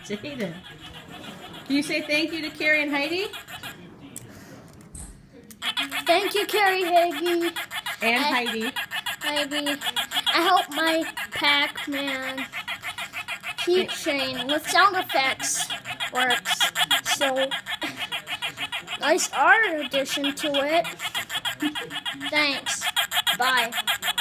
Jaden. Can you say thank you to Carrie and Heidi? Thank you, Carrie, Heidi. And Heidi. I hope my Pac-Man keychain with sound effects works. So, nice art addition to it. Thanks. Bye.